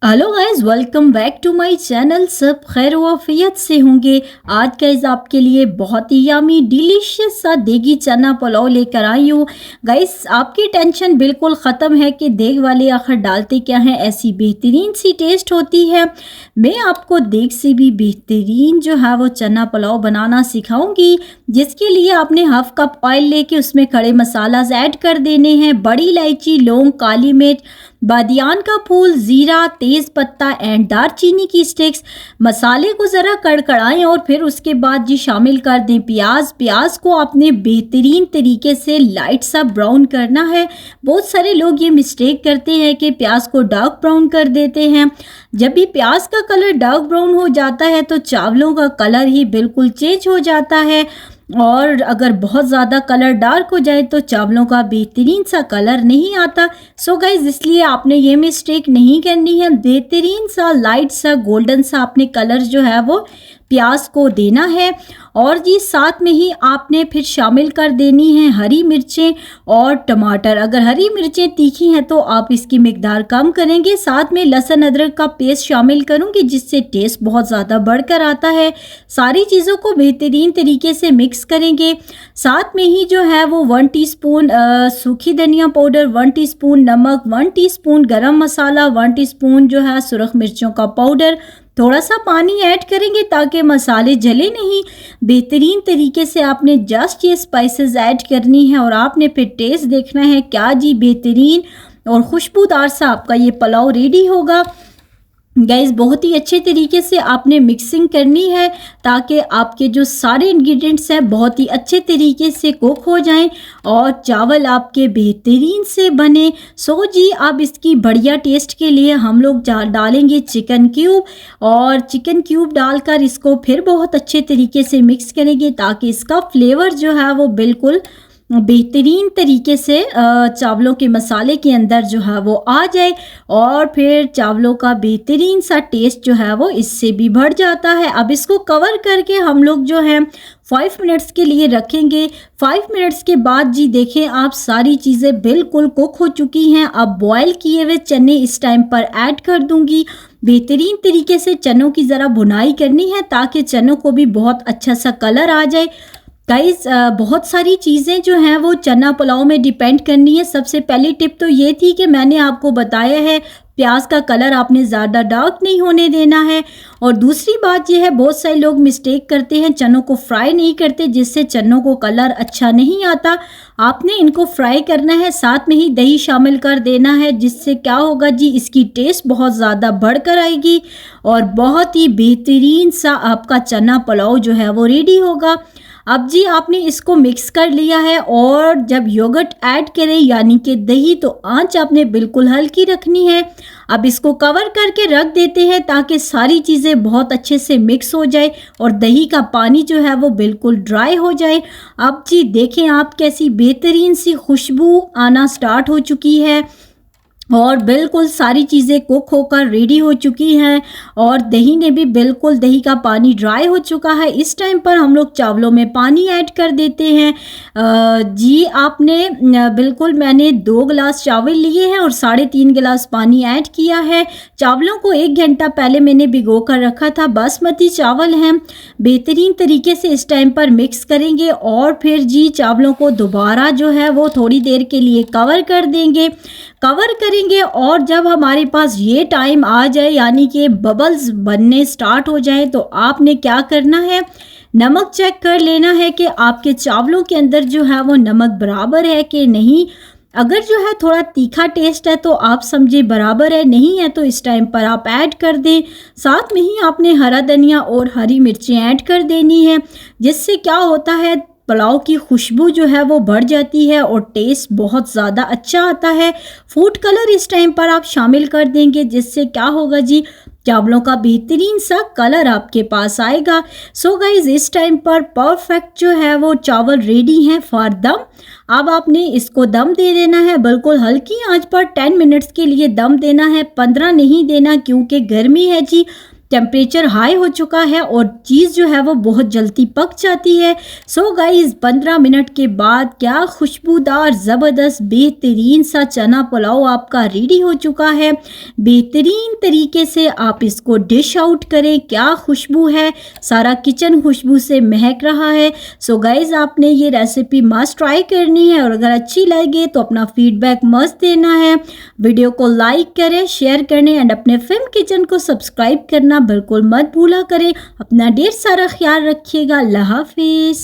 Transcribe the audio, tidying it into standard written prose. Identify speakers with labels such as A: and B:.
A: Hello guys, welcome back to my channel. सब खैर वाफियत से होंगे। आज गाइस आपके लिए बहुत ही यमी डिलीशियस सा देगी चना पुलाव लेकर आई हूँ। गाइस आपकी टेंशन बिल्कुल ख़त्म है कि देग वाले आखिर डालते क्या हैं, ऐसी बेहतरीन सी टेस्ट होती है। मैं आपको देग से भी बेहतरीन जो है वो चना पुलाव बनाना सिखाऊंगी, जिसके लिए आपने हाफ कप ऑयल लेके उसमें खड़े मसालाज ऐड कर देने हैं। बड़ी इलायची, लौंग, काली मिर्च, बादियान का फूल, जीरा, तेज पत्ता एंड दारचीनी की स्टिक्स। मसाले को ज़रा कड़कड़ाएं और फिर उसके बाद जी शामिल कर दें प्याज को आपने बेहतरीन तरीके से लाइट सा ब्राउन करना है। बहुत सारे लोग ये मिस्टेक करते हैं कि प्याज को डार्क ब्राउन कर देते हैं। जब भी प्याज का कलर डार्क ब्राउन हो जाता है तो चावलों का कलर ही बिल्कुल चेंज हो जाता है, और अगर बहुत ज़्यादा कलर डार्क हो जाए तो चावलों का बेहतरीन सा कलर नहीं आता। सो गाइज इसलिए आपने ये मिस्टेक नहीं करनी है। बेहतरीन सा लाइट सा गोल्डन सा आपने कलर जो है वो प्याज को देना है। और जी साथ में ही आपने फिर शामिल कर देनी है हरी मिर्चें और टमाटर। अगर हरी मिर्चें तीखी हैं तो आप इसकी मिकदार कम करेंगे। साथ में लहसुन अदरक का पेस्ट शामिल करूंगी, जिससे टेस्ट बहुत ज़्यादा बढ़कर आता है। सारी चीज़ों को बेहतरीन तरीके से मिक्स करेंगे। साथ में ही जो है वो 1 टीस्पून सूखी धनिया पाउडर, 1 टीस्पून नमक, 1 टीस्पून गरम मसाला, 1 टीस्पून जो है सुरख मिर्चों का पाउडर, थोड़ा सा पानी ऐड करेंगे ताकि मसाले जले नहीं। बेहतरीन तरीके से आपने जस्ट ये स्पाइसेस ऐड करनी है और आपने फिर टेस्ट देखना है। क्या जी बेहतरीन और खुशबूदार सा आपका ये पुलाव रेडी होगा। गाइस बहुत ही अच्छे तरीके से आपने मिक्सिंग करनी है ताकि आपके जो सारे इंग्रेडिएंट्स हैं बहुत ही अच्छे तरीके से कुक हो जाएं और चावल आपके बेहतरीन से बने। सो जी अब इसकी बढ़िया टेस्ट के लिए हम लोग डालेंगे चिकन क्यूब, और चिकन क्यूब डालकर इसको फिर बहुत अच्छे तरीके से मिक्स करेंगे ताकि इसका फ्लेवर जो है वो बिल्कुल बेहतरीन तरीके से चावलों के मसाले के अंदर जो है वो आ जाए, और फिर चावलों का बेहतरीन सा टेस्ट जो है वो इससे भी बढ़ जाता है। अब इसको कवर करके हम लोग जो है 5 मिनट्स के लिए रखेंगे। 5 मिनट्स के बाद जी देखें आप सारी चीज़ें बिल्कुल कुक हो चुकी हैं। अब बॉयल किए हुए चने इस टाइम पर ऐड कर दूंगी। बेहतरीन तरीके से चनों की ज़रा भुनाई करनी है ताकि चनों को भी बहुत अच्छा सा कलर आ जाए। गाइस बहुत सारी चीज़ें जो हैं वो चना पुलाव में डिपेंड करनी है। सबसे पहली टिप तो ये थी कि मैंने आपको बताया है प्याज का कलर आपने ज़्यादा डार्क नहीं होने देना है। और दूसरी बात यह है, बहुत सारे लोग मिस्टेक करते हैं, चनों को फ्राई नहीं करते, जिससे चनों को कलर अच्छा नहीं आता। आपने इनको फ्राई करना है, साथ में ही दही शामिल कर देना है, जिससे क्या होगा जी इसकी टेस्ट बहुत ज़्यादा बढ़कर आएगी और बहुत ही बेहतरीन सा आपका चना पुलाव जो है वो रेडी होगा। अब जी आपने इसको मिक्स कर लिया है, और जब योगर्ट ऐड करें यानी कि दही, तो आंच आपने बिल्कुल हल्की रखनी है। अब इसको कवर करके रख देते हैं ताकि सारी चीज़ें बहुत अच्छे से मिक्स हो जाए और दही का पानी जो है वो बिल्कुल ड्राई हो जाए। अब जी देखें आप कैसी बेहतरीन सी खुशबू आना स्टार्ट हो चुकी है और बिल्कुल सारी चीज़ें कुक होकर रेडी हो चुकी हैं, और दही ने भी बिल्कुल दही का पानी ड्राई हो चुका है। इस टाइम पर हम लोग चावलों में पानी ऐड कर देते हैं। जी आपने बिल्कुल मैंने 2 गिलास चावल लिए हैं और 3.5 गिलास पानी ऐड किया है। चावलों को 1 घंटा पहले मैंने भिगो कर रखा था। बासमती चावल हैं। बेहतरीन तरीके से इस टाइम पर मिक्स करेंगे और फिर जी चावलों को दोबारा जो है वो थोड़ी देर के लिए कवर कर देंगे। कवर करेंगे और जब हमारे पास ये टाइम आ जाए यानी कि बबल्स बनने स्टार्ट हो जाए, तो आपने क्या करना है, नमक चेक कर लेना है कि आपके चावलों के अंदर जो है वो नमक बराबर है कि नहीं। अगर जो है थोड़ा तीखा टेस्ट है तो आप समझे बराबर है, नहीं है तो इस टाइम पर आप ऐड कर दें। साथ में ही आपने हरा धनिया और हरी मिर्चें ऐड कर देनी है, जिससे क्या होता है पुलाव की खुशबू जो है वो बढ़ जाती है और टेस्ट बहुत ज़्यादा अच्छा आता है। फूड कलर इस टाइम पर आप शामिल कर देंगे, जिससे क्या होगा जी चावलों का बेहतरीन सा कलर आपके पास आएगा। सो गाइज इस टाइम पर परफेक्ट जो है वो चावल रेडी हैं फॉर दम। अब आपने इसको दम दे देना है, बिल्कुल हल्की आंच पर 10 मिनट्स के लिए दम देना है, 15 नहीं देना क्योंकि गर्मी है जी। टेम्परेचर हाई हो चुका है और चीज़ जो है वो बहुत जल्दी पक जाती है। सो गाइस 15 मिनट के बाद क्या खुशबूदार ज़बरदस्त बेहतरीन सा चना पुलाव आपका रेडी हो चुका है। बेहतरीन तरीके से आप इसको डिश आउट करें, क्या खुशबू है, सारा किचन खुशबू से महक रहा है। सो गाइस आपने ये रेसिपी मस्ट ट्राई करनी है और अगर अच्छी लगे तो अपना फीडबैक मस्त देना है। वीडियो को लाइक करें, शेयर करने एंड अपने फिल्म किचन को सब्सक्राइब करना बिल्कुल मत भूला करें। अपना ढेर सारा ख्याल रखिएगा। अल्लाह हाफिज़।